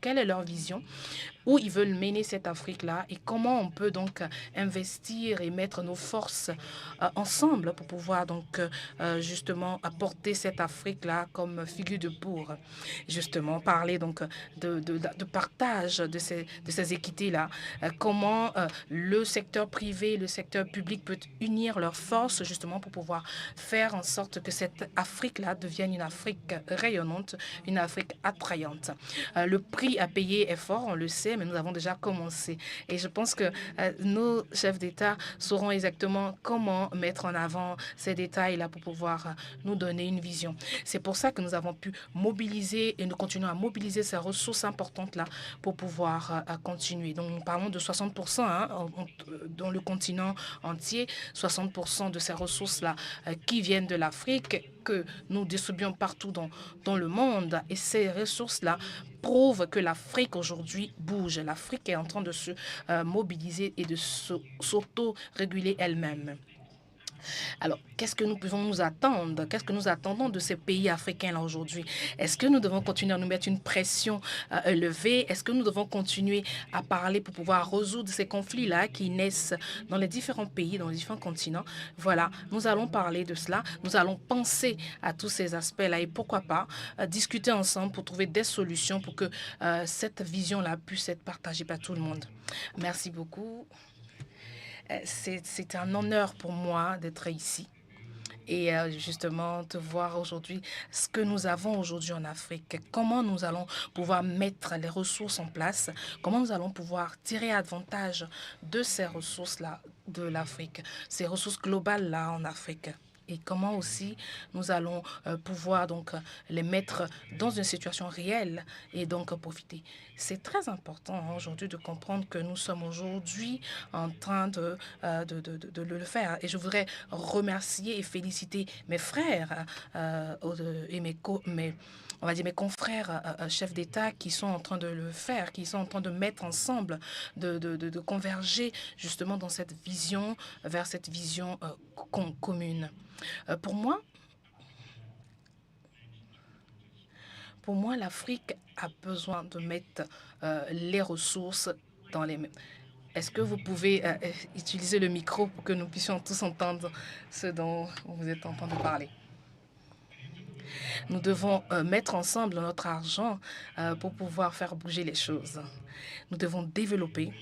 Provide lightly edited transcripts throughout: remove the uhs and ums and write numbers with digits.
quelle est leur vision, où ils veulent mener cette Afrique-là et comment on peut donc investir et mettre nos forces ensemble pour pouvoir donc justement apporter cette Afrique-là comme figure de bourre. Justement, parler donc de partage de ces équités-là, comment le secteur privé, le secteur public peut unir leurs forces justement pour pouvoir faire en sorte que cette Afrique-là devienne une Afrique rayonnante, une Afrique attrayante. Le prix à payer est fort, on le sait, mais nous avons déjà commencé. Et je pense que nos chefs d'État sauront exactement comment mettre en avant ces détails-là pour pouvoir nous donner une vision. C'est pour ça que nous avons pu mobiliser et nous continuons à mobiliser ces ressources importantes-là pour pouvoir continuer. Donc, nous parlons de 60% dans le continent entier, 60% de ces ressources-là qui viennent de l'Afrique, que nous distribuons partout dans le monde. Et ces ressources-là prouvent que l'Afrique aujourd'hui bouge. L'Afrique est en train de se mobiliser et de s'auto-réguler elle-même. Alors, qu'est-ce que nous pouvons nous attendre? Qu'est-ce que nous attendons de ces pays africains-là aujourd'hui? Est-ce que nous devons continuer à nous mettre une pression élevée? Est-ce que nous devons continuer à parler pour pouvoir résoudre ces conflits-là qui naissent dans les différents pays, dans les différents continents? Voilà, nous allons parler de cela. Nous allons penser à tous ces aspects-là et pourquoi pas discuter ensemble pour trouver des solutions pour que cette vision-là puisse être partagée par tout le monde. Merci beaucoup. C'est un honneur pour moi d'être ici et justement de voir aujourd'hui ce que nous avons aujourd'hui en Afrique, comment nous allons pouvoir mettre les ressources en place, comment nous allons pouvoir tirer avantage de ces ressources-là de l'Afrique, ces ressources globales-là en Afrique. Et comment aussi nous allons pouvoir donc les mettre dans une situation réelle et donc profiter. C'est très important aujourd'hui de comprendre que nous sommes aujourd'hui en train de le faire. Et je voudrais remercier et féliciter mes frères et on va dire mes confrères chefs d'État qui sont en train de le faire, qui sont en train de mettre ensemble, de converger justement dans cette vision, vers cette vision commune. Pour moi, l'Afrique a besoin de mettre les ressources dans les mains. Est-ce que vous pouvez utiliser le micro pour que nous puissions tous entendre ce dont vous êtes en train de parler? Nous devons mettre ensemble notre argent pour pouvoir faire bouger les choses. Nous devons développer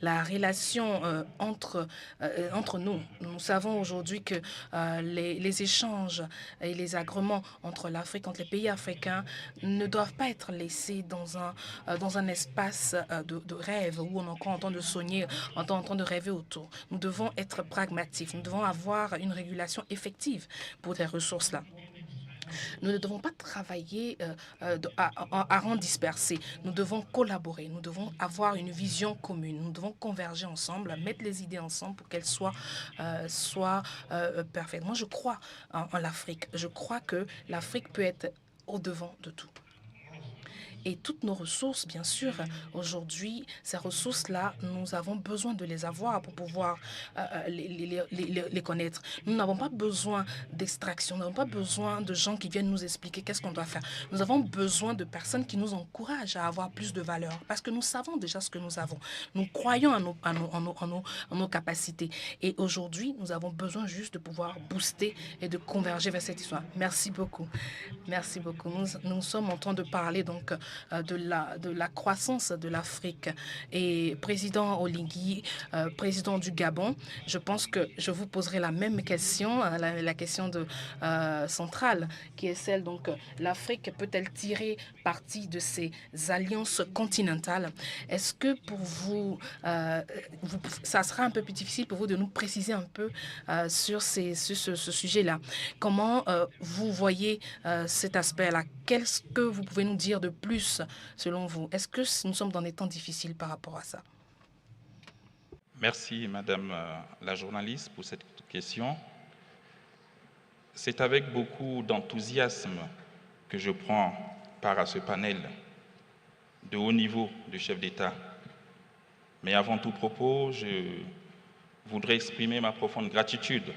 la relation entre nous. Nous savons aujourd'hui que les échanges et les agréments entre l'Afrique, entre les pays africains, ne doivent pas être laissés dans un espace de rêve où on est encore en train de soigner, en train de rêver autour. Nous devons être pragmatiques. Nous devons avoir une régulation effective pour ces ressources-là. Nous ne devons pas travailler à rang dispersé. Nous devons collaborer. Nous devons avoir une vision commune. Nous devons converger ensemble, mettre les idées ensemble pour qu'elles soient parfaites. Moi, je crois en l'Afrique. Je crois que l'Afrique peut être au-devant de tout. Et toutes nos ressources, bien sûr, aujourd'hui, ces ressources-là, nous avons besoin de les avoir pour pouvoir les connaître. Nous n'avons pas besoin d'extraction, nous n'avons pas besoin de gens qui viennent nous expliquer qu'est-ce qu'on doit faire. Nous avons besoin de personnes qui nous encouragent à avoir plus de valeur parce que nous savons déjà ce que nous avons. Nous croyons en nos capacités. Et aujourd'hui, nous avons besoin juste de pouvoir booster et de converger vers cette histoire. Merci beaucoup. Merci beaucoup. Nous sommes en train de parler donc de la croissance de l'Afrique. Et président Oligui, président du Gabon, je pense que je vous poserai la même question, la question centrale, qui est celle donc l'Afrique peut-elle tirer parti de ces alliances continentales? Est-ce que pour vous, ça sera un peu plus difficile pour vous de nous préciser un peu sur ce sujet-là? Comment vous voyez cet aspect-là? Qu'est-ce que vous pouvez nous dire de plus selon vous? Est-ce que nous sommes dans des temps difficiles par rapport à ça? Merci, Madame la journaliste, pour cette question. C'est avec beaucoup d'enthousiasme que je prends part à ce panel de haut niveau de chefs d'État. Mais avant tout propos, je voudrais exprimer ma profonde gratitude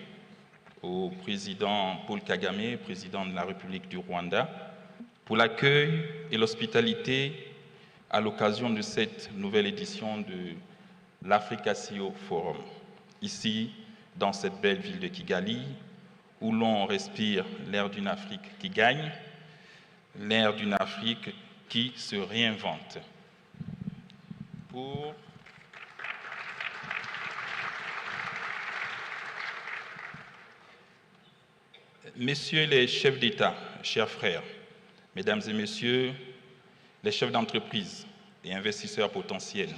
au président Paul Kagame, président de la République du Rwanda, pour l'accueil et l'hospitalité à l'occasion de cette nouvelle édition de l'Africa-CEO Forum, ici, dans cette belle ville de Kigali, où l'on respire l'air d'une Afrique qui gagne, l'air d'une Afrique qui se réinvente. Messieurs les chefs d'État, chers frères, Mesdames et Messieurs, les chefs d'entreprise et investisseurs potentiels,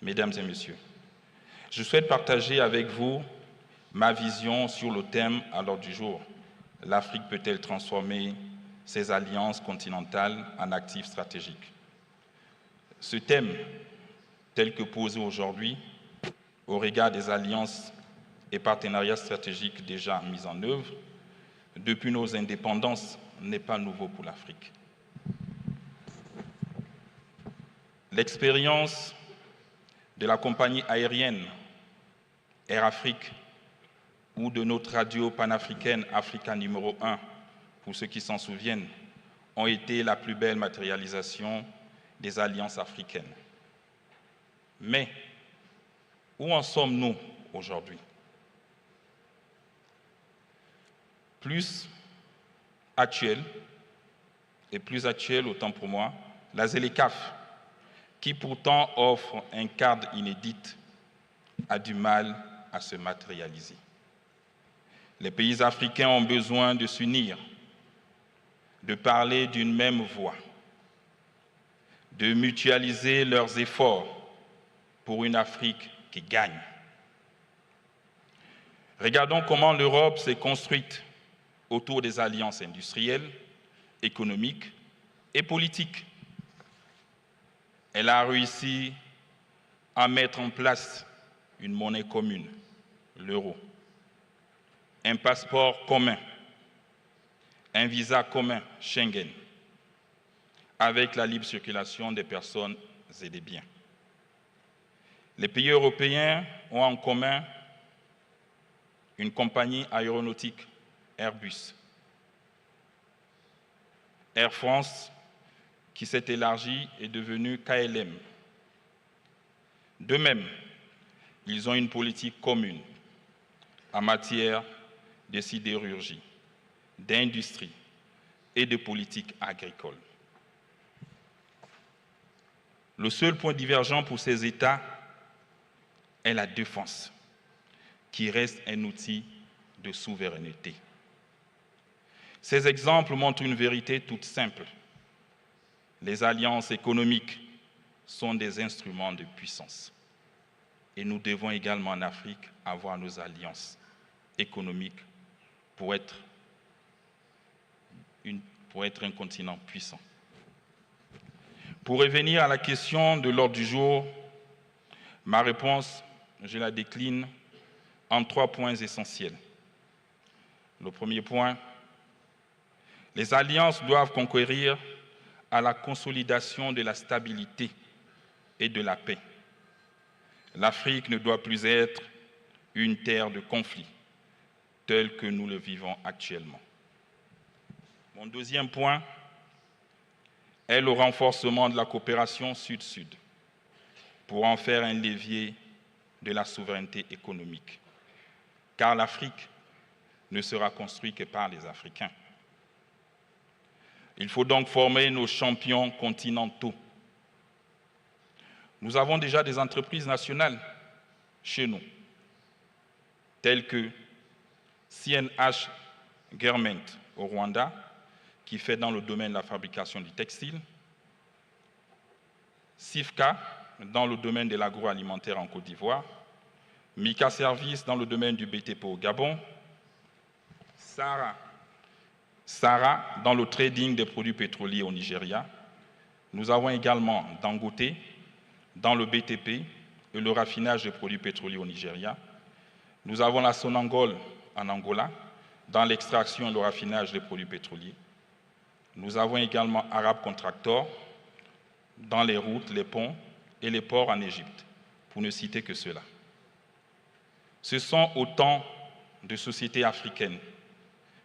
Mesdames et Messieurs, je souhaite partager avec vous ma vision sur le thème à l'ordre du jour. L'Afrique peut-elle transformer ses alliances continentales en actifs stratégiques? Ce thème, tel que posé aujourd'hui, au regard des alliances et partenariats stratégiques déjà mis en œuvre, depuis nos indépendances, n'est pas nouveau pour l'Afrique. L'expérience de la compagnie aérienne Air Afrique ou de notre radio panafricaine Africa numéro 1, pour ceux qui s'en souviennent, ont été la plus belle matérialisation des alliances africaines. Mais où en sommes-nous aujourd'hui? Plus actuel autant pour moi, la ZLECAf, qui pourtant offre un cadre inédit, a du mal à se matérialiser. Les pays africains ont besoin de s'unir, de parler d'une même voix, de mutualiser leurs efforts pour une Afrique qui gagne. Regardons comment l'Europe s'est construite autour des alliances industrielles, économiques et politiques. Elle a réussi à mettre en place une monnaie commune, l'euro, un passeport commun, un visa commun, Schengen, avec la libre circulation des personnes et des biens. Les pays européens ont en commun une compagnie aéronautique, Airbus. Air France, qui s'est élargie, est devenue KLM. De même, ils ont une politique commune en matière de sidérurgie, d'industrie et de politique agricole. Le seul point divergent pour ces États est la défense, qui reste un outil de souveraineté. Ces exemples montrent une vérité toute simple. Les alliances économiques sont des instruments de puissance. Et nous devons également en Afrique avoir nos alliances économiques pour être un continent puissant. Pour revenir à la question de l'ordre du jour, ma réponse, je la décline en 3 points essentiels. Le premier point, les alliances doivent concourir à la consolidation de la stabilité et de la paix. L'Afrique ne doit plus être une terre de conflit, telle que nous le vivons actuellement. Mon deuxième point est le renforcement de la coopération Sud-Sud pour en faire un levier de la souveraineté économique. Car l'Afrique ne sera construite que par les Africains. Il faut donc former nos champions continentaux. Nous avons déjà des entreprises nationales chez nous, telles que CNH Garment au Rwanda, qui fait dans le domaine de la fabrication du textile, SIFCA dans le domaine de l'agroalimentaire en Côte d'Ivoire, Mika Service dans le domaine du BTP au Gabon, Sara dans le trading des produits pétroliers au Nigeria. Nous avons également Dangote dans le BTP et le raffinage des produits pétroliers au Nigeria. Nous avons la Sonangol en Angola dans l'extraction et le raffinage des produits pétroliers. Nous avons également Arab Contractor dans les routes, les ponts et les ports en Égypte, pour ne citer que cela. Ce sont autant de sociétés africaines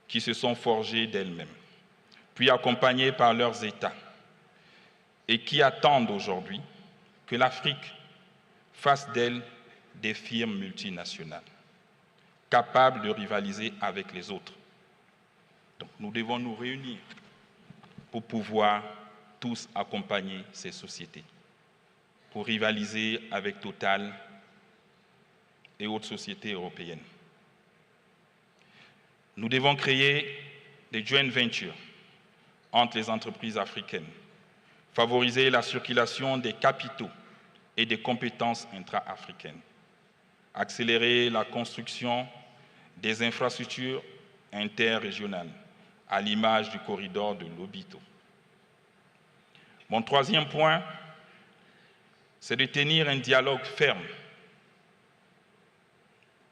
qui se sont forgées d'elles-mêmes, puis accompagnées par leurs États, et qui attendent aujourd'hui que l'Afrique fasse d'elle des firmes multinationales, capables de rivaliser avec les autres. Donc nous devons nous réunir pour pouvoir tous accompagner ces sociétés, pour rivaliser avec Total et autres sociétés européennes. Nous devons créer des joint ventures entre les entreprises africaines, favoriser la circulation des capitaux et des compétences intra-africaines, accélérer la construction des infrastructures interrégionales, à l'image du corridor de Lobito. Mon troisième point, c'est de tenir un dialogue ferme,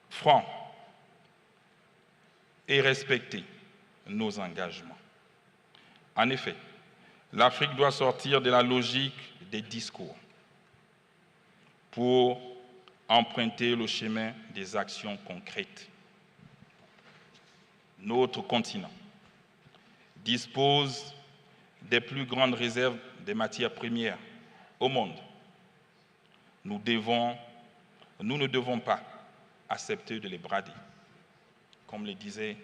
franc et respecter nos engagements. En effet, l'Afrique doit sortir de la logique des discours pour emprunter le chemin des actions concrètes. Notre continent dispose des plus grandes réserves de matières premières au monde. Nous ne devons pas accepter de les brader. Comme le disait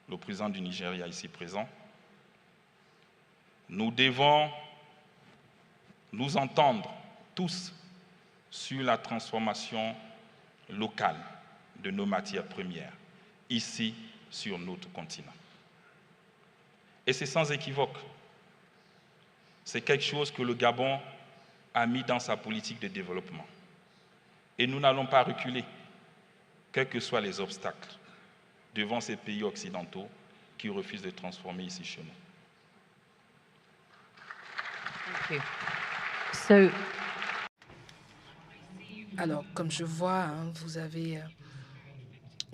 le président du Nigeria ici présent, nous devons nous entendre tous sur la transformation locale de nos matières premières, ici sur notre continent. Et c'est sans équivoque. C'est quelque chose que le Gabon a mis dans sa politique de développement. Et nous n'allons pas reculer, quels que soient les obstacles, devant ces pays occidentaux qui refusent de transformer ici chez nous. Thank you. So... Alors, comme je vois, hein,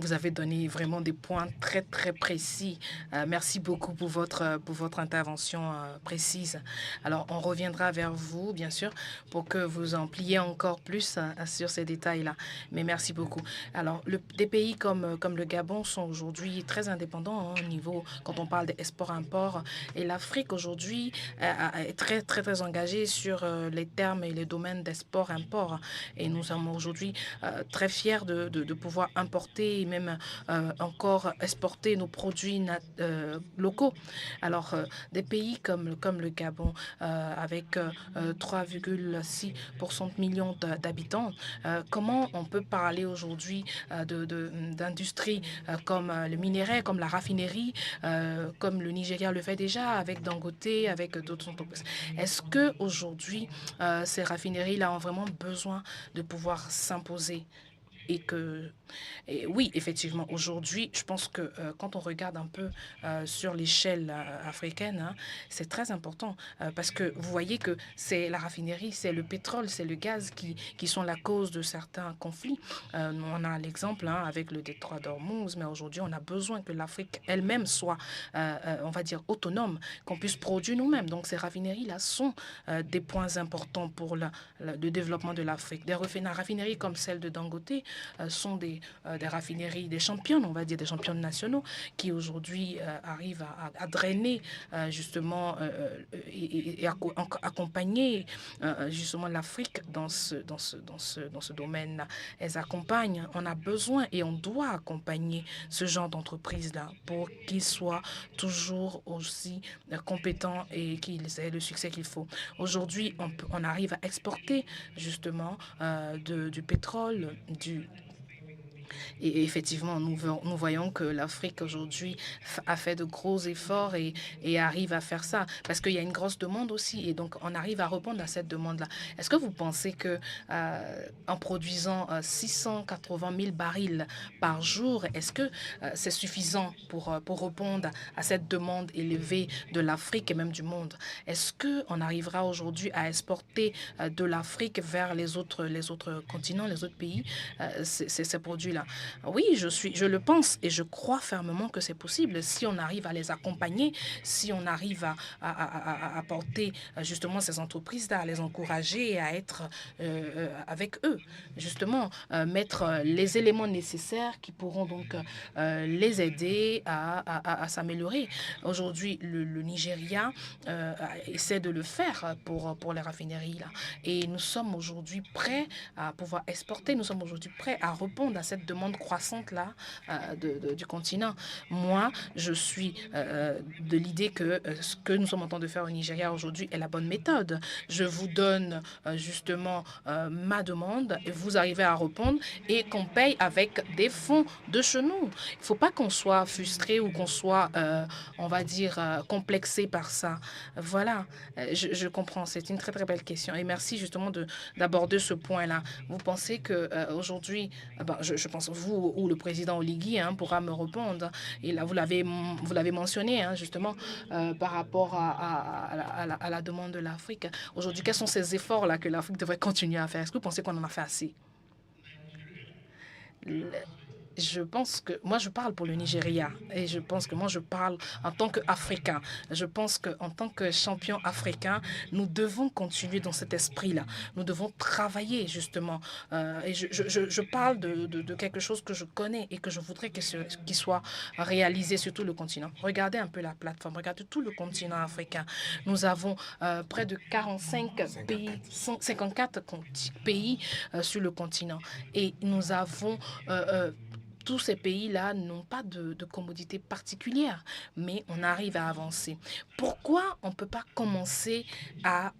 vous avez donné vraiment des points très, très précis. Merci beaucoup pour votre intervention précise. Alors, on reviendra vers vous, bien sûr, pour que vous ampliez encore plus sur ces détails-là. Mais merci beaucoup. Alors, des pays comme le Gabon sont aujourd'hui très indépendants au niveau, quand on parle d'export-import. Et l'Afrique, aujourd'hui, est très, très, très engagée sur les termes et les domaines d'export-import. Et nous sommes aujourd'hui très fiers de pouvoir importer même encore exporter nos produits locaux. Alors, des pays comme le Gabon, avec 3,6% de millions d'habitants, comment on peut parler aujourd'hui d'industries comme le minerai, comme la raffinerie, comme le Nigeria le fait déjà, avec Dangote, avec d'autres entreprises. Est-ce qu'aujourd'hui, ces raffineries-là ont vraiment besoin de pouvoir s'imposer? Et oui, effectivement, aujourd'hui, je pense que quand on regarde un peu sur l'échelle africaine, hein, c'est très important parce que vous voyez que c'est la raffinerie, c'est le pétrole, c'est le gaz qui sont la cause de certains conflits. On a l'exemple hein, avec le détroit d'Ormuz, mais aujourd'hui, on a besoin que l'Afrique elle-même soit, on va dire, autonome, qu'on puisse produire nous-mêmes. Donc, ces raffineries-là sont des points importants pour le développement de l'Afrique. Des raffineries comme celle de Dangote sont des raffineries, des championnes, on va dire, des championnes nationaux qui aujourd'hui arrivent à drainer justement et accompagner justement l'Afrique dans ce domaine-là. Elles accompagnent, on a besoin et on doit accompagner ce genre d'entreprise-là pour qu'ils soient toujours aussi compétents et qu'ils aient le succès qu'il faut. Aujourd'hui, on arrive à exporter justement du pétrole, et effectivement, nous voyons que l'Afrique aujourd'hui a fait de gros efforts et arrive à faire ça parce qu'il y a une grosse demande aussi et donc on arrive à répondre à cette demande-là. Est-ce que vous pensez que en produisant 680 000 barils par jour, est-ce que c'est suffisant pour répondre à cette demande élevée de l'Afrique et même du monde? Est-ce qu'on arrivera aujourd'hui à exporter de l'Afrique vers les autres continents, les autres pays, ces produits-là? là. Oui, je le pense et je crois fermement que c'est possible si on arrive à les accompagner, si on arrive à porter justement ces entreprises-là, à les encourager et à être avec eux, justement, mettre les éléments nécessaires qui pourront donc les aider à s'améliorer. Aujourd'hui, le Nigeria essaie de le faire pour les raffineries là. Et nous sommes aujourd'hui prêts à pouvoir exporter, nous sommes aujourd'hui prêts à répondre à cette demande croissante là du continent. Moi, je suis de l'idée que ce que nous sommes en train de faire au Nigeria aujourd'hui est la bonne méthode. Je vous donne justement ma demande et vous arrivez à répondre et qu'on paye avec des fonds de chez nous. Il ne faut pas qu'on soit frustré ou qu'on soit, on va dire, complexé par ça. Voilà, je comprends. C'est une très très belle question et merci justement d'aborder ce point-là. Vous pensez que aujourd'hui, je pense vous ou le président Oligui pourra me répondre. Et là, vous l'avez mentionné justement par rapport à la demande de l'Afrique. Aujourd'hui, quels sont ces efforts-là que l'Afrique devrait continuer à faire? Est-ce que vous pensez qu'on en a fait assez? Je pense que moi je parle pour le Nigeria et je pense que moi je parle en tant qu'Africain. Je pense qu'en tant que champion africain, nous devons continuer dans cet esprit-là. Nous devons travailler justement. Et je parle de quelque chose que je connais et que je voudrais qu'il soit réalisé sur tout le continent. Regardez un peu la plateforme, regardez tout le continent africain. Nous avons près de 45 pays, 54 pays sur le continent et nous avons tous ces pays-là n'ont pas de commodité particulière, mais on arrive à avancer. Pourquoi on ne peut pas commencer à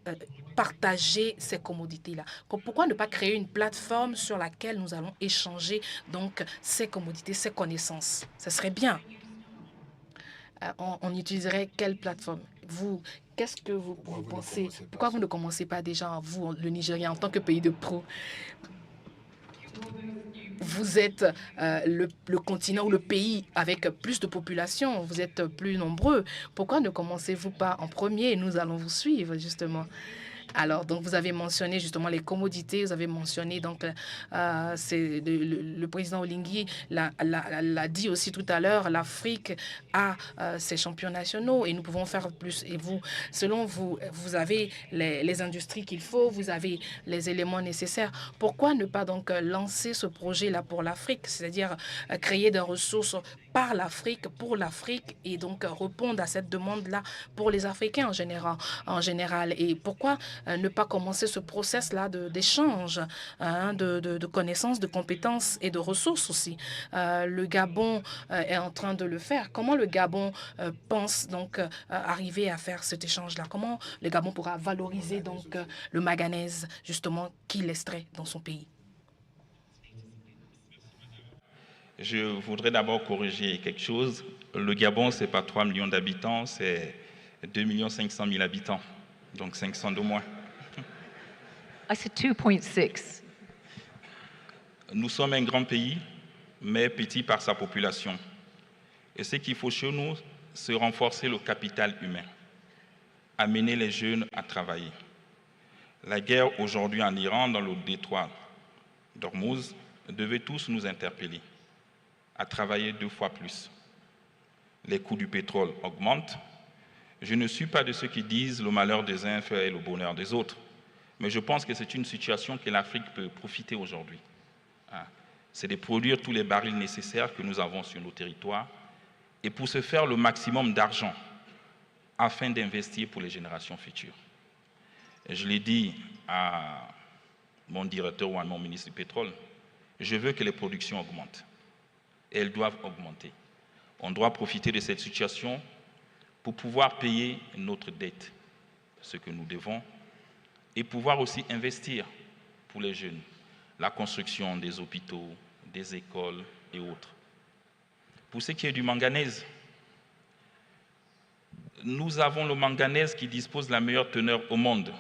partager ces commodités-là? Pourquoi ne pas créer une plateforme sur laquelle nous allons échanger donc ces commodités, ces connaissances? Ce serait bien. On utiliserait quelle plateforme? Vous, qu'est-ce que vous pensez? Pourquoi vous ne commencez pas déjà, vous, le Nigeria, en tant que pays de pro? Vous êtes le continent ou le pays avec plus de population, vous êtes plus nombreux. Pourquoi ne commencez-vous pas en premier et nous allons vous suivre, justement? Alors, donc, vous avez mentionné justement les commodités, vous avez mentionné, donc, c'est le président Oligui l'a dit aussi tout à l'heure, l'Afrique a ses champions nationaux et nous pouvons faire plus. Et vous, selon vous, vous avez les industries qu'il faut, vous avez les éléments nécessaires. Pourquoi ne pas donc lancer ce projet-là pour l'Afrique, c'est-à-dire créer des ressources par l'Afrique, pour l'Afrique, et donc répondre à cette demande-là pour les Africains en général. Et pourquoi ne pas commencer ce process-là d'échange de connaissances, de compétences et de ressources aussi? Le Gabon est en train de le faire. Comment le Gabon pense donc arriver à faire cet échange-là? Comment le Gabon pourra valoriser donc le manganèse justement qu'il extrait dans son pays? Je voudrais d'abord corriger quelque chose. Le Gabon, ce n'est pas 3 millions d'habitants, c'est 2 500 000 habitants, donc 500 de moins. I said 2.6. Nous sommes un grand pays, mais petit par sa population. Et ce qu'il faut chez nous, c'est renforcer le capital humain, amener les jeunes à travailler. La guerre aujourd'hui en Iran, dans le détroit d'Ormuz, devait tous nous interpeller à travailler 2 fois plus. Les coûts du pétrole augmentent. Je ne suis pas de ceux qui disent le malheur des uns fait le bonheur des autres, mais je pense que c'est une situation que l'Afrique peut profiter aujourd'hui. C'est de produire tous les barils nécessaires que nous avons sur nos territoires et pour se faire le maximum d'argent afin d'investir pour les générations futures. Et je l'ai dit à mon directeur ou à mon ministre du pétrole, je veux que les productions augmentent. Et elles doivent augmenter. On doit profiter de cette situation pour pouvoir payer notre dette, ce que nous devons, et pouvoir aussi investir pour les jeunes, la construction des hôpitaux, des écoles et autres. Pour ce qui est du manganèse, nous avons le manganèse qui dispose de la meilleure teneur au monde.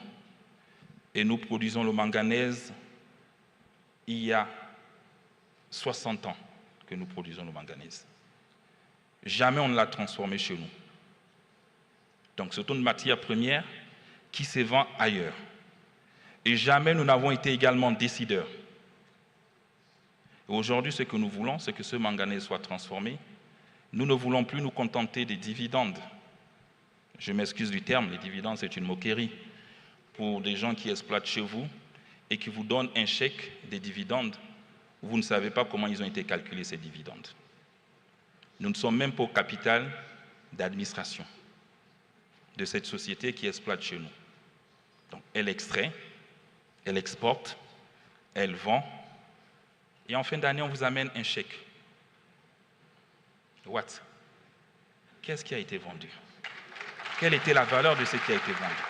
Et nous produisons le manganèse il y a 60 ans que nous produisons le manganèse. Jamais on ne l'a transformé chez nous. Donc c'est une matière première qui se vend ailleurs. Et jamais nous n'avons été également décideurs. Et aujourd'hui, ce que nous voulons, c'est que ce manganèse soit transformé. Nous ne voulons plus nous contenter des dividendes. Je m'excuse du terme, les dividendes, c'est une moquerie pour des gens qui exploitent chez vous et qui vous donnent un chèque des dividendes. Vous ne savez pas comment ils ont été calculés, ces dividendes. Nous ne sommes même pas au capital d'administration de cette société qui exploite chez nous. Donc, elle extrait, elle exporte, elle vend, et en fin d'année, on vous amène un chèque. What? Qu'est-ce qui a été vendu? Quelle était la valeur de ce qui a été vendu?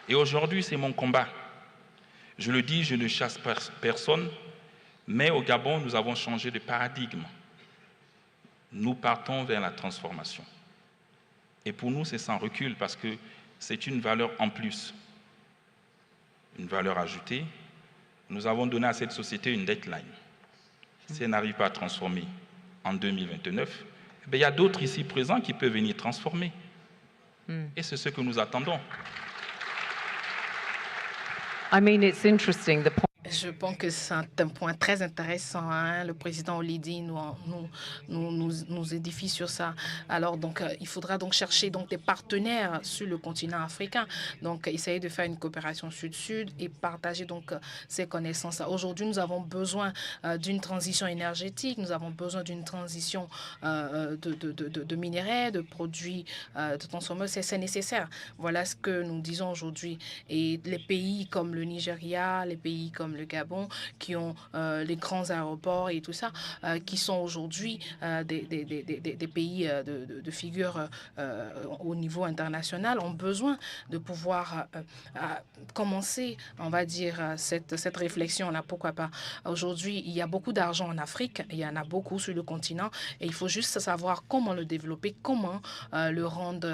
Et aujourd'hui, c'est mon combat. Je le dis, je ne chasse personne, mais au Gabon, nous avons changé de paradigme. Nous partons vers la transformation. Et pour nous, c'est sans recul parce que c'est une valeur en plus, une valeur ajoutée. Nous avons donné à cette société une deadline. Si elle n'arrive pas à transformer en 2029, eh bien, il y a d'autres ici présents qui peuvent venir transformer. Et c'est ce que nous attendons. I mean, it's interesting. Je pense que c'est un point très intéressant. Hein. Le président Olidi nous édifie sur ça. Alors, donc, il faudra donc chercher donc, des partenaires sur le continent africain. Donc, essayer de faire une coopération sud-sud et partager donc ces connaissances. Aujourd'hui, nous avons besoin d'une transition énergétique. Nous avons besoin d'une transition de minerais, de produits de transformation. C'est nécessaire. Voilà ce que nous disons aujourd'hui. Et les pays comme le Nigeria, les pays comme le Gabon, qui ont les grands aéroports et tout ça, qui sont aujourd'hui des pays de figure au niveau international, ont besoin de pouvoir commencer, on va dire, cette réflexion-là. Pourquoi pas? Aujourd'hui, il y a beaucoup d'argent en Afrique, il y en a beaucoup sur le continent, et il faut juste savoir comment le développer, comment le rendre,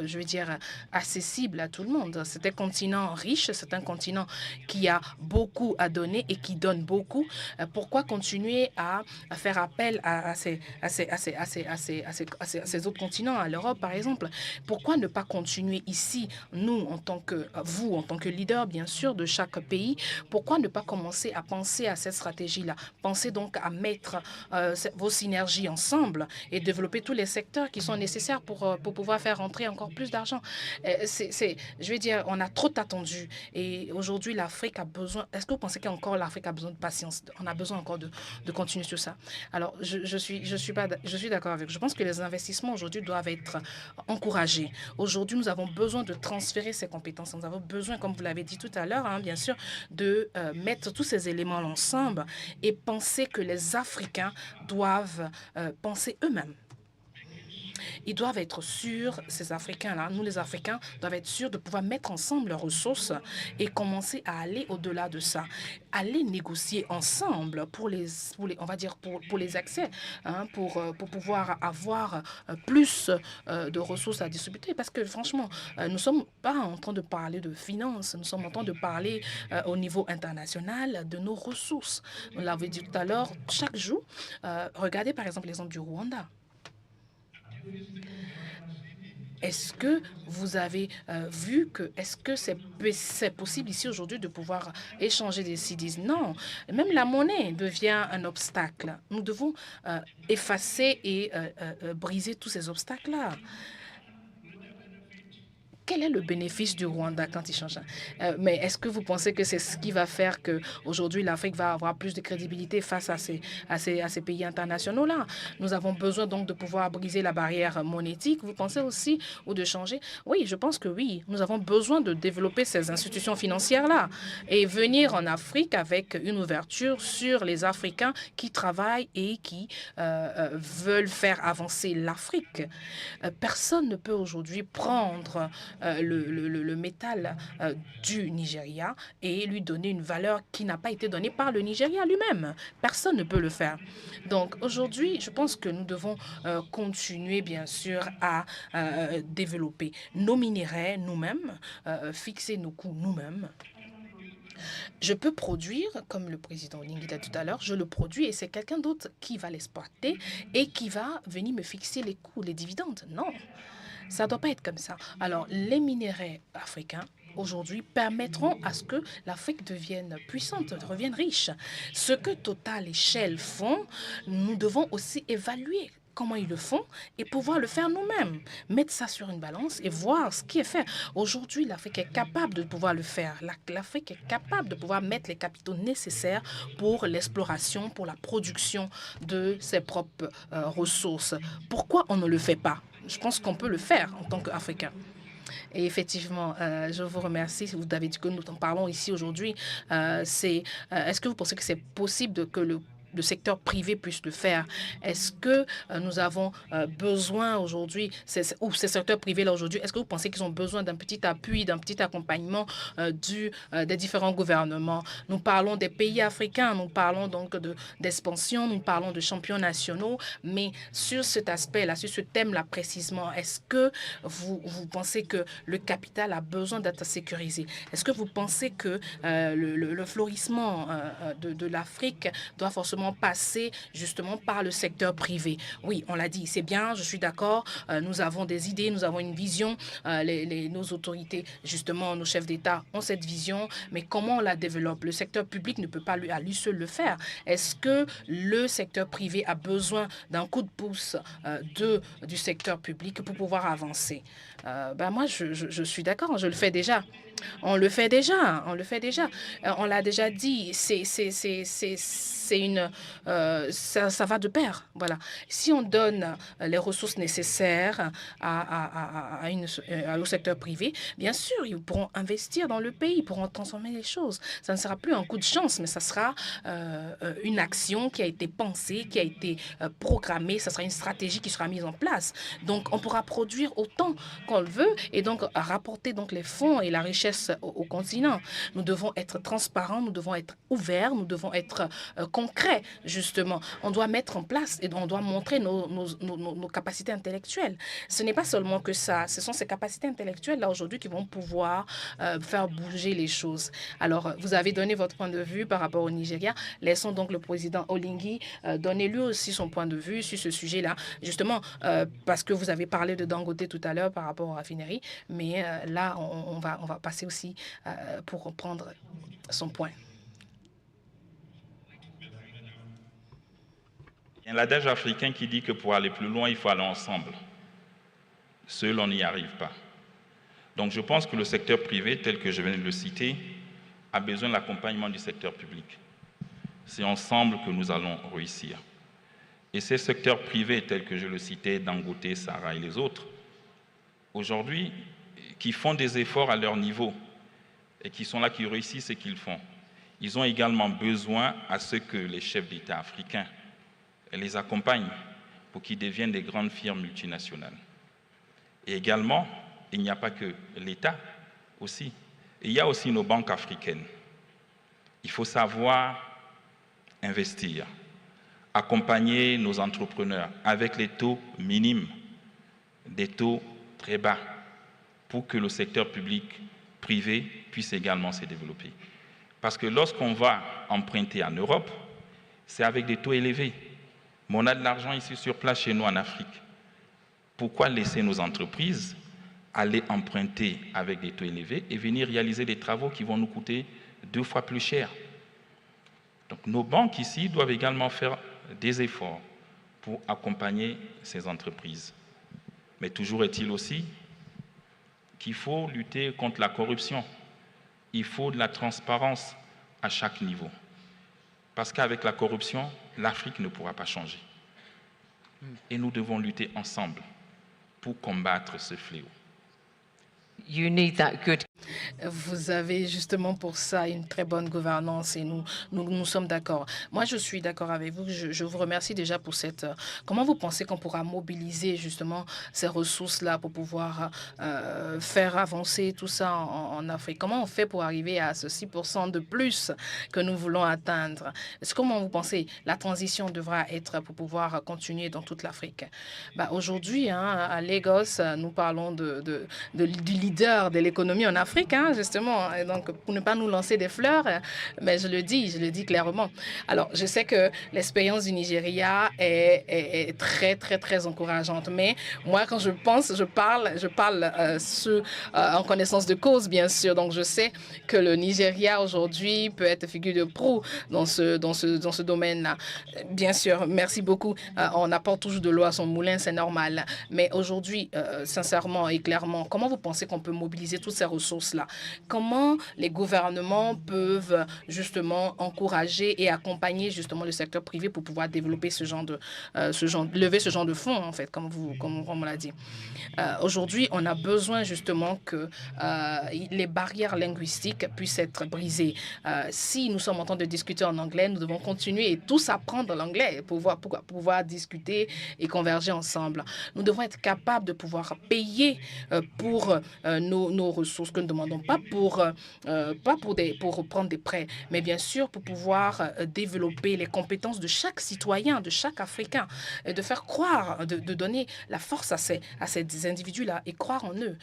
je veux dire, accessible à tout le monde. C'est un continent riche, c'est un continent qui a beaucoup à donner et qui donne beaucoup. Pourquoi continuer à faire appel à ces autres continents, à l'Europe par exemple? Pourquoi ne pas continuer ici, nous en tant que vous, en tant que leader bien sûr de chaque pays, pourquoi ne pas commencer à penser à cette stratégie-là? Pensez donc à mettre vos synergies ensemble et développer tous les secteurs qui sont nécessaires pour pouvoir faire rentrer encore plus d'argent. Je veux dire, on a trop attendu et aujourd'hui l'Afrique a besoin. Est-ce que vous pensez qu'encore l'Afrique a besoin de patience? On a besoin encore de continuer sur ça. Alors, je suis d'accord avec. Je pense que les investissements aujourd'hui doivent être encouragés. Aujourd'hui, nous avons besoin de transférer ces compétences. Nous avons besoin, comme vous l'avez dit tout à l'heure, hein, bien sûr, de mettre tous ces éléments ensemble et penser que les Africains doivent penser eux-mêmes. Ils doivent être sûrs, ces Africains-là, nous les Africains, doivent être sûrs de pouvoir mettre ensemble leurs ressources et commencer à aller au-delà de ça. Aller négocier ensemble pour on va dire pour les accès, hein, pour pouvoir avoir plus de ressources à distribuer. Parce que franchement, nous ne sommes pas en train de parler de finances, nous sommes en train de parler au niveau international de nos ressources. On l'avait dit tout à l'heure, chaque jour, regardez par exemple l'exemple du Rwanda. Est-ce que vous avez vu que, est-ce que c'est possible ici aujourd'hui de pouvoir échanger des CDs? Non, même la monnaie devient un obstacle. Nous devons effacer et briser tous ces obstacles-là. Quel est le bénéfice du Rwanda quand il change? Mais est-ce que vous pensez que c'est ce qui va faire qu'aujourd'hui l'Afrique va avoir plus de crédibilité face à ces pays internationaux-là? Nous avons besoin donc de pouvoir briser la barrière monétique, vous pensez aussi, ou de changer? Oui, je pense que oui. Nous avons besoin de développer ces institutions financières-là et venir en Afrique avec une ouverture sur les Africains qui travaillent et qui veulent faire avancer l'Afrique. Personne ne peut aujourd'hui prendre le métal du Nigeria et lui donner une valeur qui n'a pas été donnée par le Nigeria lui-même. Personne ne peut le faire. Donc aujourd'hui, je pense que nous devons continuer bien sûr à développer nos minerais nous-mêmes, fixer nos coûts nous-mêmes. Je peux produire, comme le président Olingi l'a dit tout à l'heure, je le produis et c'est quelqu'un d'autre qui va l'exploiter et qui va venir me fixer les coûts, les dividendes. Non. Ça ne doit pas être comme ça. Alors, les minéraux africains aujourd'hui permettront à ce que l'Afrique devienne puissante, devienne riche. Ce que Total et Shell font, nous devons aussi évaluer comment ils le font et pouvoir le faire nous-mêmes. Mettre ça sur une balance et voir ce qui est fait. Aujourd'hui, l'Afrique est capable de pouvoir le faire. L'Afrique est capable de pouvoir mettre les capitaux nécessaires pour l'exploration, pour la production de ses propres ressources. Pourquoi on ne le fait pas? Je pense qu'on peut le faire en tant qu'Africain. Et effectivement, je vous remercie. Vous avez dit que nous en parlons ici aujourd'hui. Est-ce que vous pensez que c'est possible que le secteur privé puisse le faire? Est-ce que nous avons besoin aujourd'hui, ou ces secteurs privés-là aujourd'hui, est-ce que vous pensez qu'ils ont besoin d'un petit appui, d'un petit accompagnement des différents gouvernements? Nous parlons des pays africains, nous parlons donc d'expansion, nous parlons de champions nationaux, mais sur cet aspect-là, sur ce thème-là précisément, est-ce que vous pensez que le capital a besoin d'être sécurisé? Est-ce que vous pensez que le florissement de l'Afrique doit forcément passer justement par le secteur privé? Oui, on l'a dit, c'est bien, je suis d'accord. Nous avons des idées, nous avons une vision. Nos autorités, justement, nos chefs d'État ont cette vision, mais comment on la développe? Le secteur public ne peut pas à lui seul le faire. Est-ce que le secteur privé a besoin d'un coup de pouce du secteur public pour pouvoir avancer? Moi, je suis d'accord, je le fais déjà. On le fait déjà, on le fait déjà. On l'a déjà dit, ça va de pair. Voilà. Si on donne les ressources nécessaires au secteur privé, bien sûr, ils pourront investir dans le pays, ils pourront transformer les choses. Ça ne sera plus un coup de chance, mais ça sera une action qui a été pensée, qui a été programmée, ça sera une stratégie qui sera mise en place. Donc, on pourra produire autant qu'on le veut et donc rapporter donc les fonds et la richesse au continent. Nous devons être transparents, nous devons être ouverts, nous devons être concrets, justement. On doit mettre en place et on doit montrer nos capacités intellectuelles. Ce n'est pas seulement que ça, ce sont ces capacités intellectuelles-là aujourd'hui qui vont pouvoir faire bouger les choses. Alors, vous avez donné votre point de vue par rapport au Nigeria. Laissons donc le président Oligui donner lui aussi son point de vue sur ce sujet-là, justement, parce que vous avez parlé de Dangote tout à l'heure par rapport aux raffineries, mais là, on va passer aussi pour reprendre son point. Il y a l'adage africain qui dit que pour aller plus loin, il faut aller ensemble. Seul, on n'y arrive pas. Donc je pense que le secteur privé, tel que je viens de le citer, a besoin de l'accompagnement du secteur public. C'est ensemble que nous allons réussir. Et ces secteurs privés, tels que je le citais, Dangote, Sarah et les autres, aujourd'hui, qui font des efforts à leur niveau et qui sont là, qui réussissent ce qu'ils font, ils ont également besoin à ce que les chefs d'État africains les accompagnent pour qu'ils deviennent des grandes firmes multinationales. Et également, il n'y a pas que l'État aussi. Il y a aussi nos banques africaines. Il faut savoir investir, accompagner nos entrepreneurs avec les taux minimes, des taux très bas, pour que le secteur public, privé, puisse également se développer. Parce que lorsqu'on va emprunter en Europe, c'est avec des taux élevés. Mais on a de l'argent ici sur place chez nous en Afrique. Pourquoi laisser nos entreprises aller emprunter avec des taux élevés et venir réaliser des travaux qui vont nous coûter 2 fois plus cher? Donc nos banques ici doivent également faire des efforts pour accompagner ces entreprises. Mais toujours est-il aussi qu'il faut lutter contre la corruption. Il faut de la transparence à chaque niveau. Parce qu'avec la corruption, l'Afrique ne pourra pas changer. Et nous devons lutter ensemble pour combattre ce fléau. You need that good. Vous avez justement pour ça une très bonne gouvernance et nous sommes d'accord. Moi, je suis d'accord avec vous. Je vous remercie déjà pour cette... comment vous pensez qu'on pourra mobiliser justement ces ressources-là pour pouvoir faire avancer tout ça en Afrique? Comment on fait pour arriver à ce 6% de plus que nous voulons atteindre? Comment vous pensez la transition devra être pour pouvoir continuer dans toute l'Afrique? Aujourd'hui, à Lagos, nous parlons du leader de l'économie en Afrique, hein, justement. Et donc, pour ne pas nous lancer des fleurs, mais je le dis clairement. Alors, je sais que l'expérience du Nigeria est très, très, très encourageante. Mais moi, quand je pense, je parle en connaissance de cause, bien sûr. Donc, je sais que le Nigeria aujourd'hui peut être figure de proue dans ce domaine-là. Bien sûr, merci beaucoup. On apporte toujours de l'eau à son moulin, c'est normal. Mais aujourd'hui, sincèrement et clairement, comment vous pensez qu'on peut mobiliser toutes ces ressources-là? Comment les gouvernements peuvent justement encourager et accompagner justement le secteur privé pour pouvoir développer lever ce genre de fonds, en fait, comme on l'a dit. Aujourd'hui, on a besoin justement que les barrières linguistiques puissent être brisées. Si nous sommes en train de discuter en anglais, nous devons continuer et tous apprendre l'anglais pour pouvoir discuter et converger ensemble. Nous devons être capables de pouvoir payer pour nos ressources que nous ne demandons pas pour prendre des prêts, mais bien sûr pour pouvoir développer les compétences de chaque citoyen, de chaque Africain, et de faire croire, de donner la force à ces individus-là et croire en eux.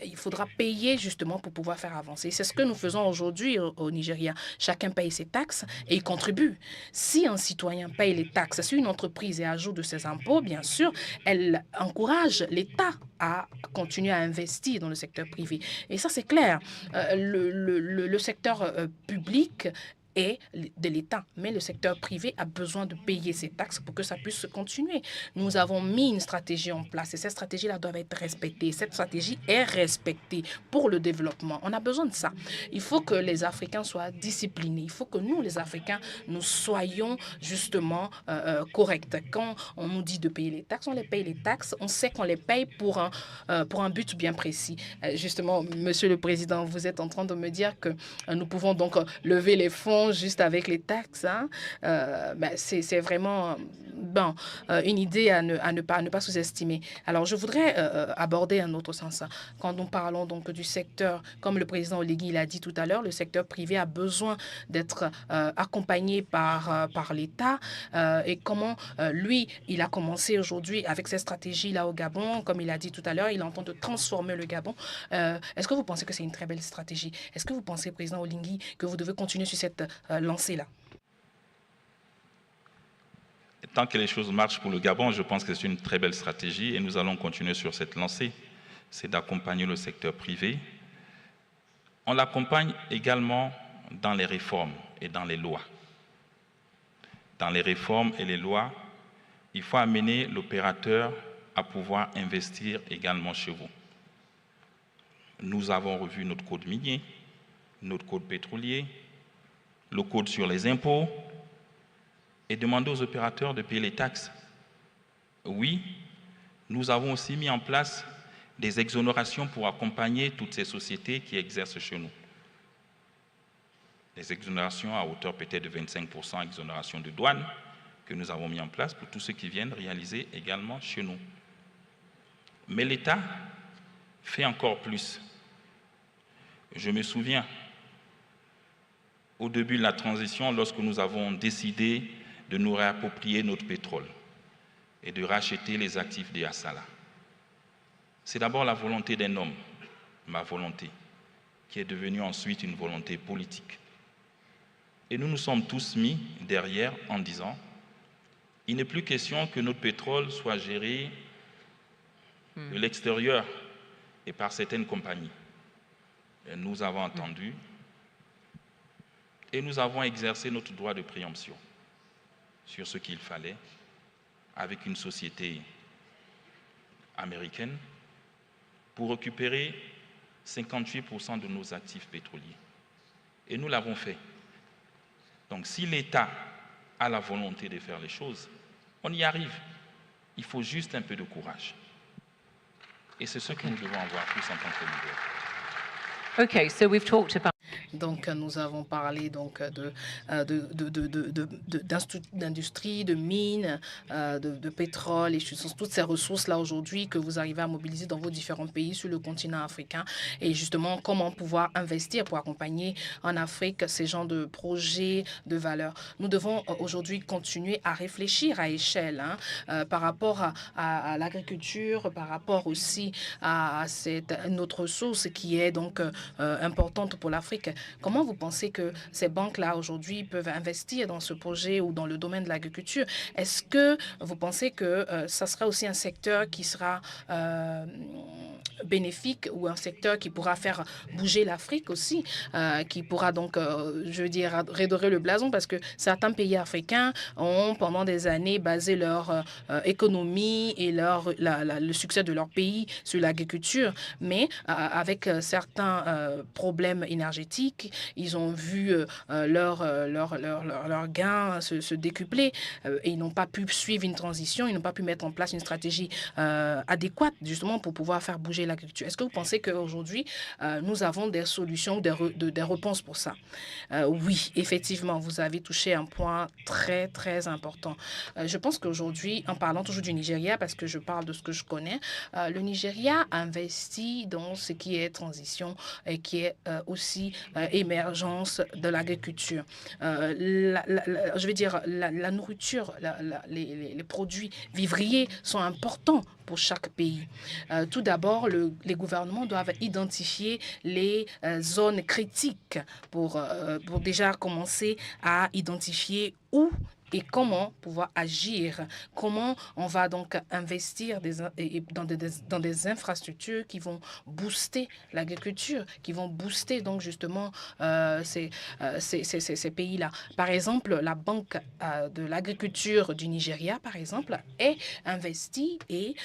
Il faudra payer justement pour pouvoir faire avancer. C'est ce que nous faisons aujourd'hui au Nigeria. Chacun paye ses taxes et il contribue. Si un citoyen paye les taxes, si une entreprise ajoute de ses impôts, bien sûr, elle encourage l'État à continuer à investir dans le secteur privé. Et ça, c'est clair. Le secteur public est de l'État, mais le secteur privé a besoin de payer ses taxes pour que ça puisse continuer. Nous avons mis une stratégie en place et cette stratégie-là doit être respectée. Cette stratégie est respectée pour le développement. On a besoin de ça. Il faut que les Africains soient disciplinés. Il faut que nous, les Africains, nous soyons justement corrects. Quand on nous dit de payer les taxes, on les paye les taxes. On sait qu'on les paye pour un but bien précis. Justement, Monsieur le Président, vous êtes en train de me dire que nous pouvons donc lever les fonds juste avec les taxes, hein. C'est vraiment une idée à ne pas sous-estimer. Alors, je voudrais aborder un autre sens. Quand nous parlons donc du secteur, comme le président Oligui l'a dit tout à l'heure, le secteur privé a besoin d'être accompagné par l'État et comment lui, il a commencé aujourd'hui avec cette stratégie-là au Gabon. Comme il a dit tout à l'heure, il entend de transformer le Gabon. Est-ce que vous pensez que c'est une très belle stratégie? Est-ce que vous pensez, président Oligui, que vous devez continuer sur cette lancée-là? Tant que les choses marchent pour le Gabon, je pense que c'est une très belle stratégie et nous allons continuer sur cette lancée. C'est d'accompagner le secteur privé. On l'accompagne également dans les réformes et dans les lois. Dans les réformes et les lois, il faut amener l'opérateur à pouvoir investir également chez vous. Nous avons revu notre code minier, notre code pétrolier, le code sur les impôts et demander aux opérateurs de payer les taxes. Oui, nous avons aussi mis en place des exonérations pour accompagner toutes ces sociétés qui exercent chez nous. Des exonérations à hauteur peut-être de 25%, exonération de douane que nous avons mis en place pour tous ceux qui viennent réaliser également chez nous. Mais l'État fait encore plus. Je me souviens, au début de la transition, lorsque nous avons décidé de nous réapproprier notre pétrole et de racheter les actifs de Assala. C'est d'abord la volonté d'un homme, ma volonté, qui est devenue ensuite une volonté politique. Et nous nous sommes tous mis derrière en disant, il n'est plus question que notre pétrole soit géré de l'extérieur et par certaines compagnies. Et nous avons entendu et nous avons exercé notre droit de préemption sur ce qu'il fallait avec une société américaine pour récupérer 58% de nos actifs pétroliers. Et nous l'avons fait. Donc si l'État a la volonté de faire les choses, on y arrive. Il faut juste un peu de courage. Et c'est ce que nous devons avoir tous en tant que leaders. Okay, so we've talked about Donc, nous avons parlé donc d'industrie, de mines, de pétrole et toutes ces ressources-là aujourd'hui que vous arrivez à mobiliser dans vos différents pays sur le continent africain et justement comment pouvoir investir pour accompagner en Afrique ces genres de projets de valeur. Nous devons aujourd'hui continuer à réfléchir à échelle par rapport à l'agriculture, par rapport aussi à notre ressource qui est donc importante pour l'Afrique. Comment vous pensez que ces banques-là aujourd'hui peuvent investir dans ce projet ou dans le domaine de l'agriculture? Est-ce que vous pensez que ça sera aussi un secteur qui sera bénéfique ou un secteur qui pourra faire bouger l'Afrique aussi, qui pourra donc, je veux dire, redorer le blason parce que certains pays africains ont pendant des années basé leur économie et le succès de leur pays sur l'agriculture, mais avec certains problèmes énergétiques, ils ont vu leurs gains se décupler et ils n'ont pas pu suivre une transition, ils n'ont pas pu mettre en place une stratégie adéquate justement pour pouvoir faire bouger l'agriculture. Est-ce que vous pensez qu'aujourd'hui, nous avons des solutions, des réponses pour ça? Oui, effectivement, vous avez touché un point très, très important. Je pense qu'aujourd'hui, en parlant toujours du Nigeria, parce que je parle de ce que je connais, le Nigeria investit dans ce qui est transition et qui est aussi émergence de l'agriculture. Je veux dire, la nourriture, les produits vivriers sont importants pour chaque pays. Tout d'abord, les gouvernements doivent identifier les zones critiques pour déjà commencer à identifier où et comment pouvoir agir, comment on va donc investir dans des infrastructures qui vont booster l'agriculture, qui vont booster donc justement ces pays-là. Par exemple, la Banque de l'agriculture du Nigeria, par exemple, est investie et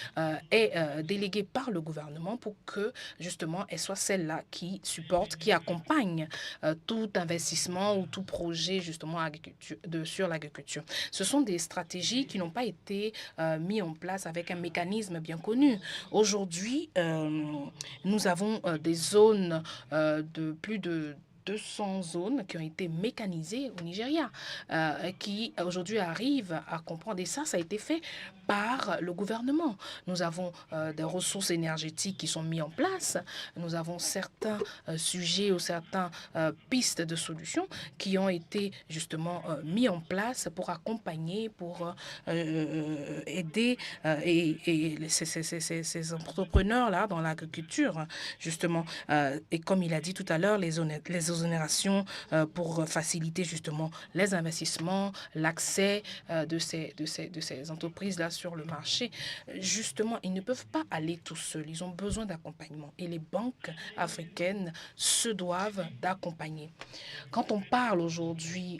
est déléguée par le gouvernement pour que justement elle soit celle-là qui supporte, qui accompagne tout investissement ou tout projet justement sur l'agriculture. Ce sont des stratégies qui n'ont pas été mises en place avec un mécanisme bien connu. Aujourd'hui, nous avons des zones de plus de 200 zones qui ont été mécanisées au Nigeria, qui aujourd'hui arrivent à comprendre. Et ça a été fait par le gouvernement. Nous avons des ressources énergétiques qui sont mises en place. Nous avons certains sujets ou certaines pistes de solutions qui ont été justement mis en place pour accompagner, pour aider ces entrepreneurs-là dans l'agriculture, justement. Et comme il a dit tout à l'heure, les exonérations pour faciliter justement les investissements, l'accès de ces entreprises-là sur le marché. Justement, ils ne peuvent pas aller tout seuls. Ils ont besoin d'accompagnement. Et les banques africaines se doivent d'accompagner. Quand on parle aujourd'hui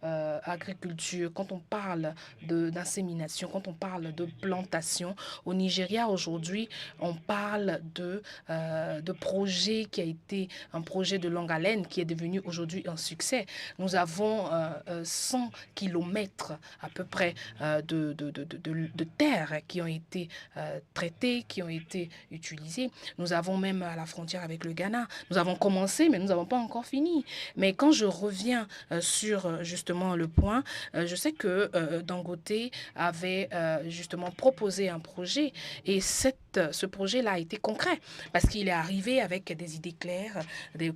d'agriculture, quand on parle d'insémination, quand on parle de plantation, au Nigeria aujourd'hui, on parle de projet qui a été un projet de longue haleine qui est devenu aujourd'hui un succès. Nous avons 100 kilomètres à peu près de terres qui ont été traitées, qui ont été utilisées. Nous avons même à la frontière avec le Ghana. Nous avons commencé, mais nous n'avons pas encore fini. Mais quand je reviens sur justement le point, je sais que Dangote avait justement proposé un projet et ce projet-là a été concret parce qu'il est arrivé avec des idées claires, des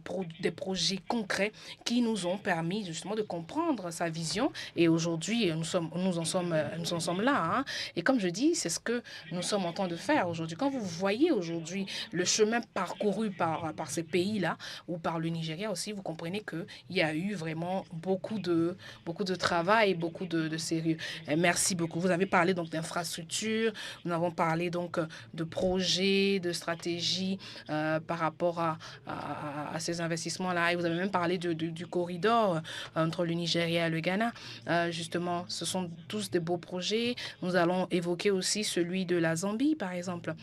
projets concrets qui nous ont permis justement de comprendre sa vision et aujourd'hui nous en sommes là. Et comme je dis, c'est ce que nous sommes en train de faire aujourd'hui. Quand vous voyez aujourd'hui le chemin parcouru par ces pays-là ou par le Nigeria aussi, vous comprenez qu'il y a eu vraiment beaucoup de travail, beaucoup de sérieux. Et merci beaucoup. Vous avez parlé donc d'infrastructures, nous avons parlé donc de projets, de stratégies par rapport à ces investissements-là. Et vous avez même parlé du corridor entre le Nigeria et le Ghana. Justement, ce sont tous des beaux projets. Nous allons évoquer aussi celui de la Zambie, par exemple.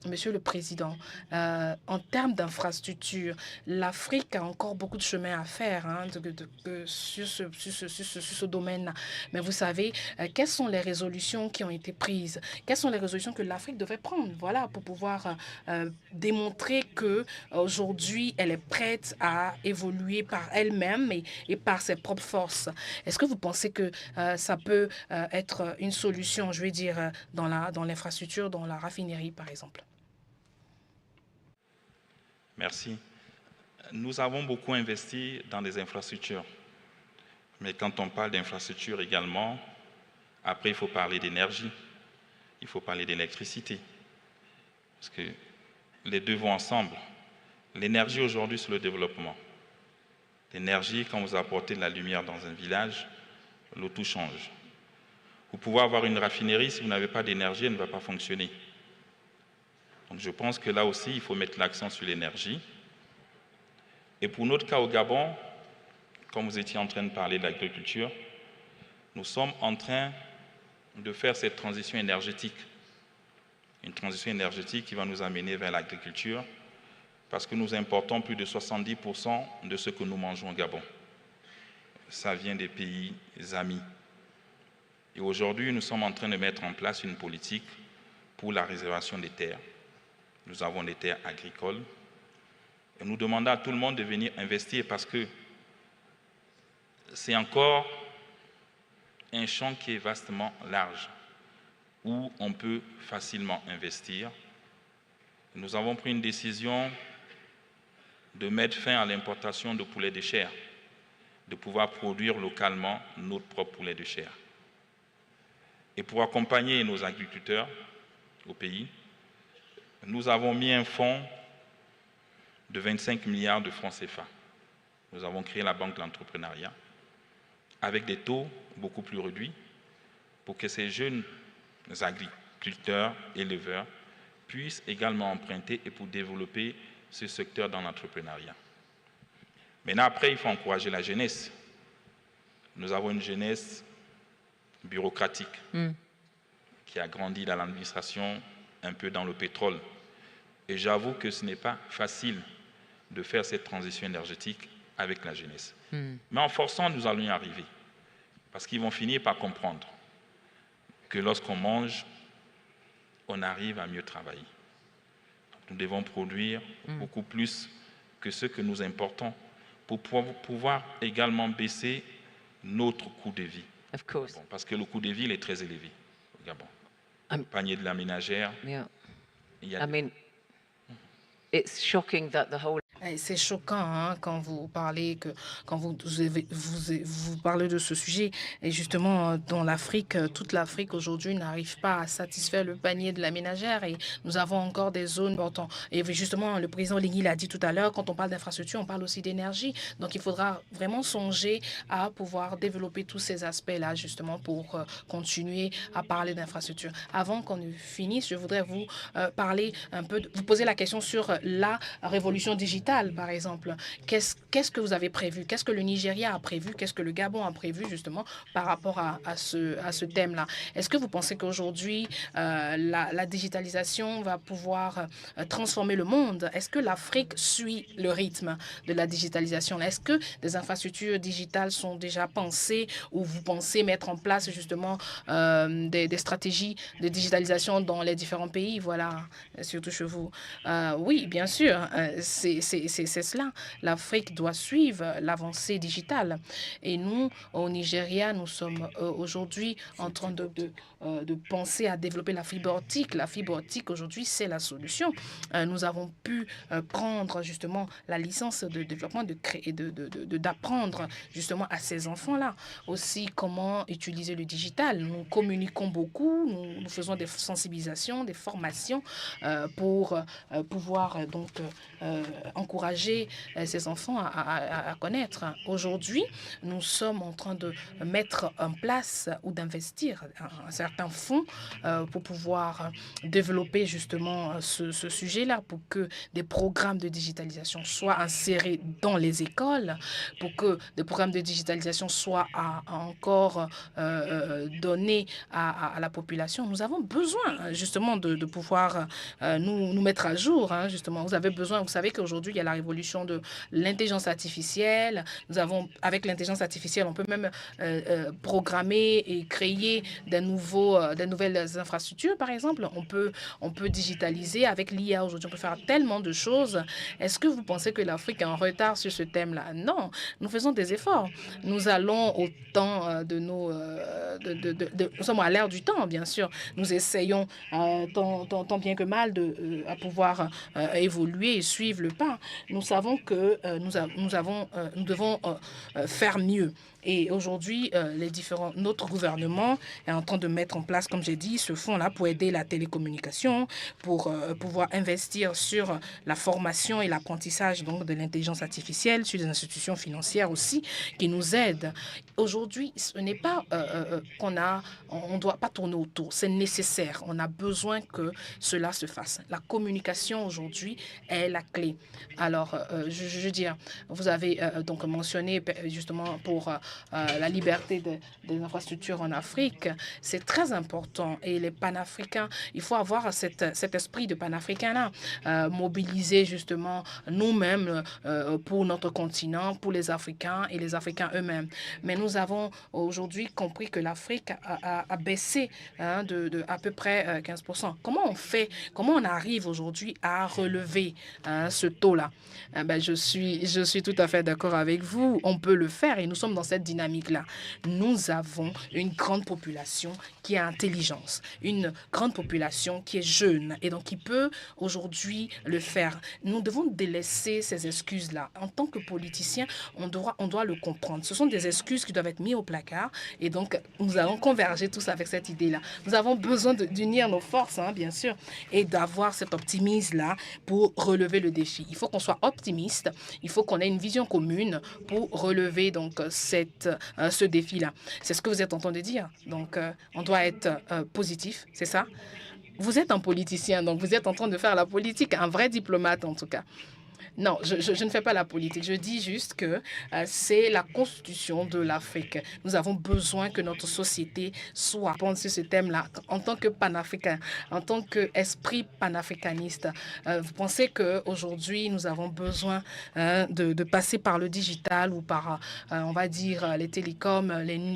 Monsieur le Président, en termes d'infrastructures, l'Afrique a encore beaucoup de chemin à faire hein, sur ce domaine-là. Mais vous savez, quelles sont les résolutions qui ont été prises? Quelles sont les résolutions que l'Afrique devait prendre, voilà, pour pouvoir démontrer que aujourd'hui elle est prête à évoluer par elle-même et par ses propres forces. Est-ce que vous pensez que ça peut être une solution, je veux dire, dans l'infrastructure, dans la raffinerie, par exemple? Merci. Nous avons beaucoup investi dans des infrastructures. Mais quand on parle d'infrastructures également, après il faut parler d'énergie, il faut parler d'électricité. Parce que les deux vont ensemble. L'énergie aujourd'hui, c'est le développement. L'énergie, quand vous apportez de la lumière dans un village, le tout change. Vous pouvez avoir une raffinerie, si vous n'avez pas d'énergie, elle ne va pas fonctionner. Donc je pense que là aussi, il faut mettre l'accent sur l'énergie. Et pour notre cas au Gabon, comme vous étiez en train de parler de l'agriculture, nous sommes en train de faire cette transition énergétique. Une transition énergétique qui va nous amener vers l'agriculture, parce que nous importons plus de 70% de ce que nous mangeons au Gabon. Ça vient des pays amis. Et aujourd'hui, nous sommes en train de mettre en place une politique pour la réservation des terres. Nous avons des terres agricoles. Et nous demandons à tout le monde de venir investir parce que c'est encore un champ qui est vastement large, où on peut facilement investir. Nous avons pris une décision de mettre fin à l'importation de poulets de chair, de pouvoir produire localement notre propre poulet de chair. Et pour accompagner nos agriculteurs au pays, nous avons mis un fonds de 25 milliards de francs CFA. Nous avons créé la Banque de l'entrepreneuriat avec des taux beaucoup plus réduits pour que ces jeunes agriculteurs, éleveurs puissent également emprunter et pour développer ce secteur dans l'entrepreneuriat. Maintenant, après, il faut encourager la jeunesse. Nous avons une jeunesse bureaucratique qui a grandi dans l'administration, un peu dans le pétrole. Et j'avoue que ce n'est pas facile de faire cette transition énergétique avec la jeunesse. Mais en forçant, nous allons y arriver. Parce qu'ils vont finir par comprendre que lorsqu'on mange, on arrive à mieux travailler. Nous devons produire beaucoup plus que ce que nous importons pour pouvoir également baisser notre coût de vie. Of course. Bon, parce que le coût de vie il est très élevé au Gabon. Le panier de la ménagère, Yeah. il y a I mean, it's shocking that the whole C'est choquant hein, quand vous parlez quand vous parlez de ce sujet et justement dans l'Afrique, toute l'Afrique aujourd'hui n'arrive pas à satisfaire le panier de la ménagère et nous avons encore des zones importantes. Et justement, le président Ligui l'a dit tout à l'heure, quand on parle d'infrastructure, on parle aussi d'énergie. Donc il faudra vraiment songer à pouvoir développer tous ces aspects-là justement pour continuer à parler d'infrastructure. Avant qu'on ne finisse, je voudrais vous parler un peu, vous poser la question sur la révolution digitale. Par exemple, qu'est-ce que vous avez prévu? Qu'est-ce que le Nigeria a prévu? Qu'est-ce que le Gabon a prévu justement par rapport à ce thème-là? Est-ce que vous pensez qu'aujourd'hui, la digitalisation va pouvoir transformer le monde? Est-ce que l'Afrique suit le rythme de la digitalisation? Est-ce que des infrastructures digitales sont déjà pensées ou vous pensez mettre en place justement des stratégies de digitalisation dans les différents pays? Voilà, surtout chez vous. Oui, bien sûr, c'est cela. L'Afrique doit suivre l'avancée digitale. Et nous, au Nigeria, nous sommes aujourd'hui en train de penser à développer la fibre optique. La fibre optique, aujourd'hui, c'est la solution. Nous avons pu prendre justement la licence de développement, d'apprendre justement à ces enfants-là aussi comment utiliser le digital. Nous communiquons beaucoup, nous faisons des sensibilisations, des formations pour pouvoir encourager ces enfants à connaître. Aujourd'hui, nous sommes en train de mettre en place ou d'investir un certain fonds pour pouvoir développer justement ce sujet-là, pour que des programmes de digitalisation soient insérés dans les écoles, pour que des programmes de digitalisation soient encore donnés à la population. Nous avons besoin justement de pouvoir nous mettre à jour. Justement, vous avez besoin, vous savez qu'aujourd'hui, il y a la révolution de l'intelligence artificielle. Avec l'intelligence artificielle, on peut même programmer et créer des nouvelles infrastructures, par exemple. On peut digitaliser avec l'IA aujourd'hui. On peut faire tellement de choses. Est-ce que vous pensez que l'Afrique est en retard sur ce thème-là? Non, nous faisons des efforts. Nous allons au temps nous sommes à l'ère du temps, bien sûr. Nous essayons tant bien que mal à pouvoir évoluer et suivre le pas. Nous savons que nous devons faire mieux. Et aujourd'hui, notre gouvernement est en train de mettre en place, comme j'ai dit, ce fonds-là pour aider la télécommunication, pour pouvoir investir sur la formation et l'apprentissage donc de l'intelligence artificielle, sur des institutions financières aussi qui nous aident. Aujourd'hui, ce n'est pas on ne doit pas tourner autour, c'est nécessaire. On a besoin que cela se fasse. La communication aujourd'hui est la clé. Alors, je veux dire, vous avez donc mentionné justement pour la liberté des infrastructures en Afrique. C'est très important. Et les panafricains, il faut avoir cet esprit de panafricain-là, mobiliser justement nous-mêmes pour notre continent, pour les Africains et les Africains eux-mêmes. Mais nous avons aujourd'hui compris que l'Afrique a baissé de à peu près 15%. Comment on fait, comment on arrive aujourd'hui à relever ce taux-là? Je suis tout à fait d'accord avec vous. On peut le faire et nous sommes dans cette dynamique-là. Nous avons une grande population qui a intelligence, une grande population qui est jeune et donc qui peut aujourd'hui le faire. Nous devons délaisser ces excuses-là. En tant que politiciens, on doit le comprendre. Ce sont des excuses qui doivent être mises au placard et donc nous allons converger tous avec cette idée-là. Nous avons besoin d'unir nos forces, bien sûr, et d'avoir cet optimisme-là pour relever le défi. Il faut qu'on soit optimiste, il faut qu'on ait une vision commune pour relever donc ce défi-là. C'est ce que vous êtes en train de dire. Donc, on doit être positif, c'est ça? Vous êtes un politicien, donc vous êtes en train de faire la politique, un vrai diplomate en tout cas. Non, je ne fais pas la politique. Je dis juste que c'est la constitution de l'Afrique. Nous avons besoin que notre société soit sur ce thème-là. En tant que panafricain, en tant qu'esprit panafricaniste, vous pensez qu'aujourd'hui, nous avons besoin de passer par le digital ou par, on va dire, les télécoms,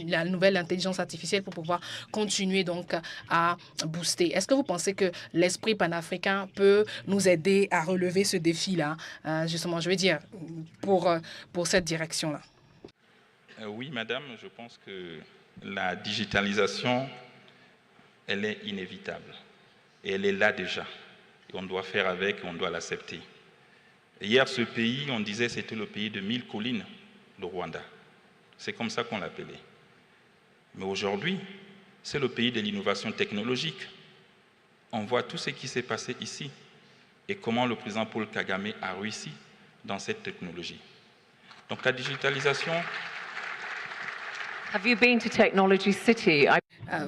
la nouvelle intelligence artificielle pour pouvoir continuer donc à booster. Est-ce que vous pensez que l'esprit panafricain peut nous aider à relever ce défi-là? Justement, je veux dire, pour cette direction-là. Oui, madame, je pense que la digitalisation, elle est inévitable. Et elle est là déjà. Et on doit faire avec, on doit l'accepter. Hier, ce pays, on disait c'était le pays de 1000 collines, le Rwanda. C'est comme ça qu'on l'appelait. Mais aujourd'hui, c'est le pays de l'innovation technologique. On voit tout ce qui s'est passé ici. Et comment le président Paul Kagame a réussi dans cette technologie. Donc la digitalisation... Have you been to Technology City?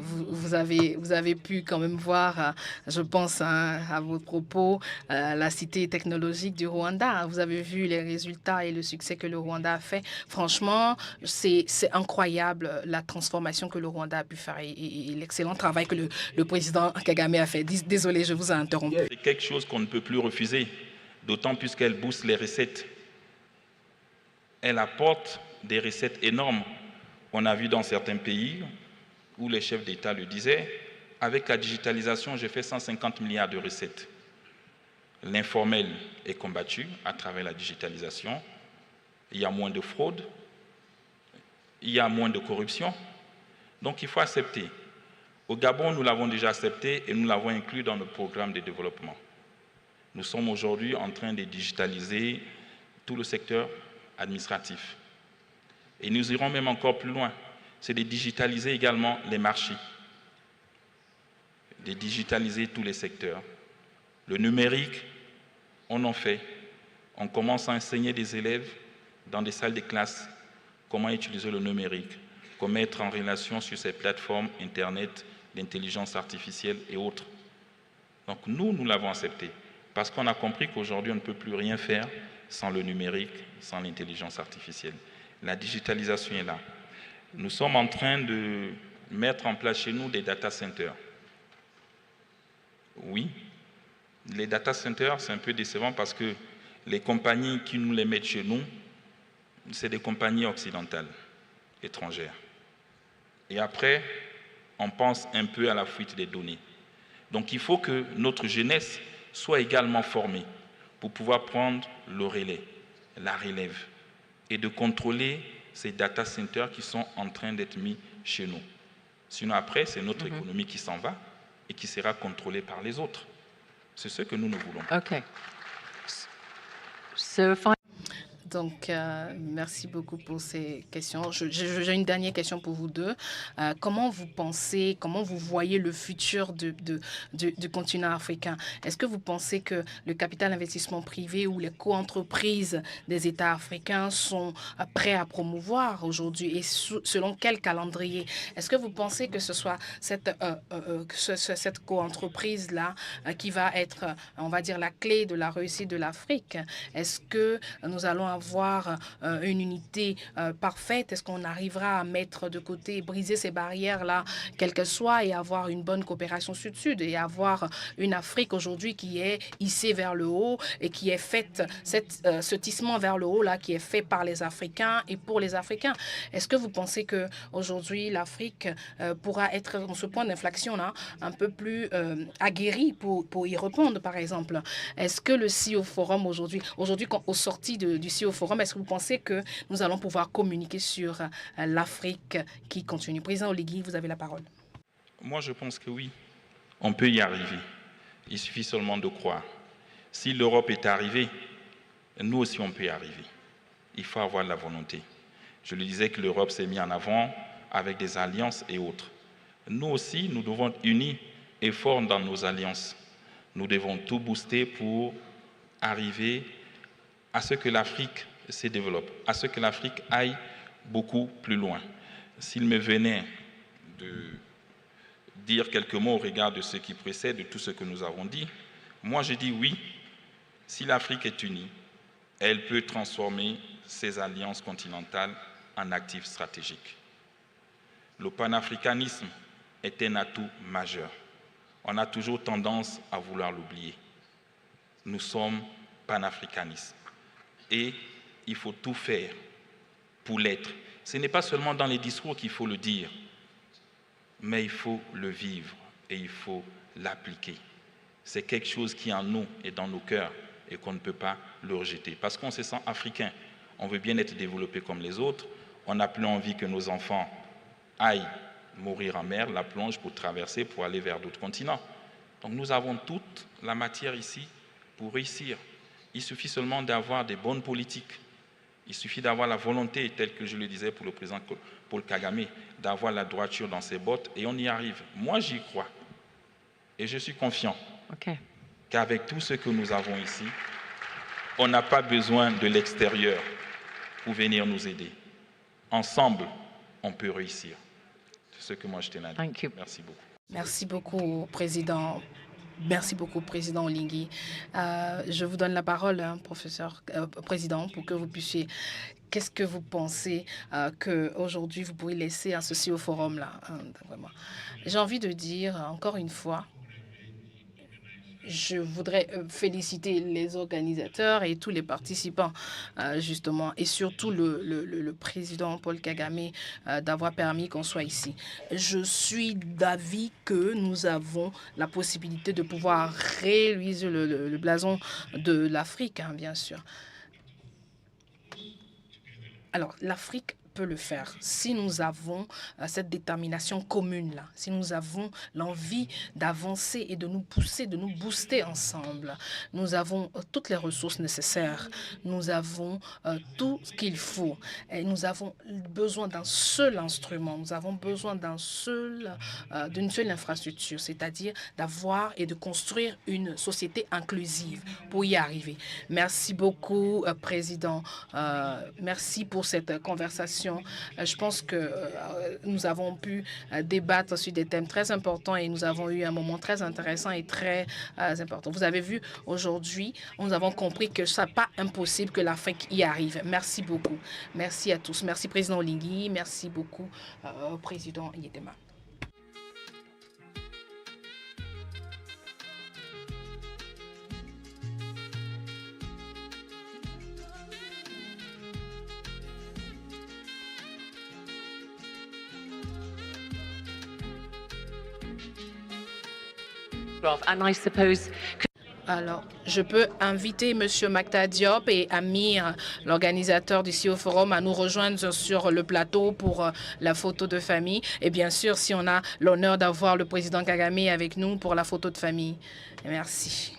Vous avez pu quand même voir, je pense à vos propos, la cité technologique du Rwanda. Vous avez vu les résultats et le succès que le Rwanda a fait. Franchement, c'est incroyable la transformation que le Rwanda a pu faire et l'excellent travail que le président Kagame a fait. Désolé, je vous ai interrompu. C'est quelque chose qu'on ne peut plus refuser, d'autant plus qu'elle booste les recettes. Elle apporte des recettes énormes. On a vu dans certains pays où les chefs d'État le disaient, avec la digitalisation, j'ai fait 150 milliards de recettes. L'informel est combattu à travers la digitalisation. Il y a moins de fraude, il y a moins de corruption. Donc il faut accepter. Au Gabon, nous l'avons déjà accepté et nous l'avons inclus dans notre programme de développement. Nous sommes aujourd'hui en train de digitaliser tout le secteur administratif. Et nous irons même encore plus loin. C'est de digitaliser également les marchés, de digitaliser tous les secteurs. Le numérique on en fait. On commence à enseigner des élèves dans des salles de classe comment utiliser le numérique, comment mettre en relation sur ces plateformes Internet, l'intelligence artificielle et autres. Donc nous l'avons accepté parce qu'on a compris qu'aujourd'hui, on ne peut plus rien faire sans le numérique, sans l'intelligence artificielle. La digitalisation est là. Nous sommes en train de mettre en place chez nous des data centers. Oui, les data centers, c'est un peu décevant parce que les compagnies qui nous les mettent chez nous, c'est des compagnies occidentales, étrangères. Et après, on pense un peu à la fuite des données. Donc il faut que notre jeunesse soit également formée pour pouvoir prendre le relais, la relève, et de contrôler ces data centers qui sont en train d'être mis chez nous. Sinon après, c'est notre économie qui s'en va et qui sera contrôlée par les autres. C'est ce que nous voulons. Okay. So if I Donc, merci beaucoup pour ces questions. J'ai une dernière question pour vous deux. Comment vous pensez, comment vous voyez le futur du continent africain? Est-ce que vous pensez que le capital investissement privé ou les co-entreprises des États africains sont prêts à promouvoir aujourd'hui et selon quel calendrier? Est-ce que vous pensez que ce soit cette co-entreprise-là qui va être, on va dire, la clé de la réussite de l'Afrique? Est-ce que nous allons avoir une unité parfaite? Est-ce qu'on arrivera à mettre de côté, briser ces barrières-là, quelles qu'elles soient, et avoir une bonne coopération sud-sud et avoir une Afrique aujourd'hui qui est hissée vers le haut et qui est faite, ce tissement vers le haut-là, qui est fait par les Africains et pour les Africains? Est-ce que vous pensez qu'aujourd'hui, l'Afrique pourra être dans ce point d'inflexion-là un peu plus aguerrie pour y répondre, par exemple? Est-ce que le CEO Forum aujourd'hui, au sorti du CEO Forum, est-ce que vous pensez que nous allons pouvoir communiquer sur l'Afrique qui continue? Président Oligui, vous avez la parole. Moi, je pense que oui, on peut y arriver. Il suffit seulement de croire. Si l'Europe est arrivée, nous aussi, on peut y arriver. Il faut avoir la volonté. Je le disais que l'Europe s'est mise en avant avec des alliances et autres. Nous aussi, nous devons être unis et forts dans nos alliances. Nous devons tout booster pour arriver à ce que l'Afrique se développe, à ce que l'Afrique aille beaucoup plus loin. S'il me venait de dire quelques mots au regard de ce qui précède, de tout ce que nous avons dit, moi je dis oui, si l'Afrique est unie, elle peut transformer ses alliances continentales en actifs stratégiques. Le panafricanisme est un atout majeur. On a toujours tendance à vouloir l'oublier. Nous sommes panafricanistes. Et il faut tout faire pour l'être. Ce n'est pas seulement dans les discours qu'il faut le dire, mais il faut le vivre et il faut l'appliquer. C'est quelque chose qui en nous et dans nos cœurs et qu'on ne peut pas le rejeter. Parce qu'on se sent africain, on veut bien être développé comme les autres, on n'a plus envie que nos enfants aillent mourir en mer, la plonge pour traverser, pour aller vers d'autres continents. Donc nous avons toute la matière ici pour réussir. Il suffit seulement d'avoir des bonnes politiques. Il suffit d'avoir la volonté, telle que je le disais pour le président Paul Kagame, d'avoir la droiture dans ses bottes et on y arrive. Moi, j'y crois. Et je suis confiant qu'avec tout ce que nous avons ici, on n'a pas besoin de l'extérieur pour venir nous aider. Ensemble, on peut réussir. C'est ce que moi je tenais à dire. Merci beaucoup. Merci beaucoup, Président. Merci beaucoup, Président Oligui. Je vous donne la parole, Président, pour que vous puissiez... Qu'est-ce que vous pensez qu'aujourd'hui, vous pourriez laisser à ceci au forum-là, vraiment? J'ai envie de dire, encore une fois, je voudrais féliciter les organisateurs et tous les participants, justement, et surtout le président Paul Kagame d'avoir permis qu'on soit ici. Je suis d'avis que nous avons la possibilité de pouvoir réaliser le blason de l'Afrique, hein, bien sûr. Alors, l'Afrique peut le faire si nous avons cette détermination commune-là, si nous avons l'envie d'avancer et de nous pousser, de nous booster ensemble. Nous avons toutes les ressources nécessaires, nous avons tout ce qu'il faut et nous avons besoin d'un seul instrument, nous avons besoin d'une seule infrastructure, c'est-à-dire d'avoir et de construire une société inclusive pour y arriver. Merci beaucoup, Président. Merci pour cette conversation. Je pense que nous avons pu débattre sur des thèmes très importants et nous avons eu un moment très intéressant et très important. Vous avez vu, aujourd'hui, nous avons compris que ce n'est pas impossible que l'Afrique y arrive. Merci beaucoup. Merci à tous. Merci, Président Oligui. Merci beaucoup, Président Yedema. And I suppose. Alors, je peux inviter M. Macta Diop et Amir, l'organisateur du CEO Forum, à nous rejoindre sur le plateau pour la photo de famille. Et bien sûr, si on a l'honneur d'avoir le président Kagame avec nous pour la photo de famille. Merci.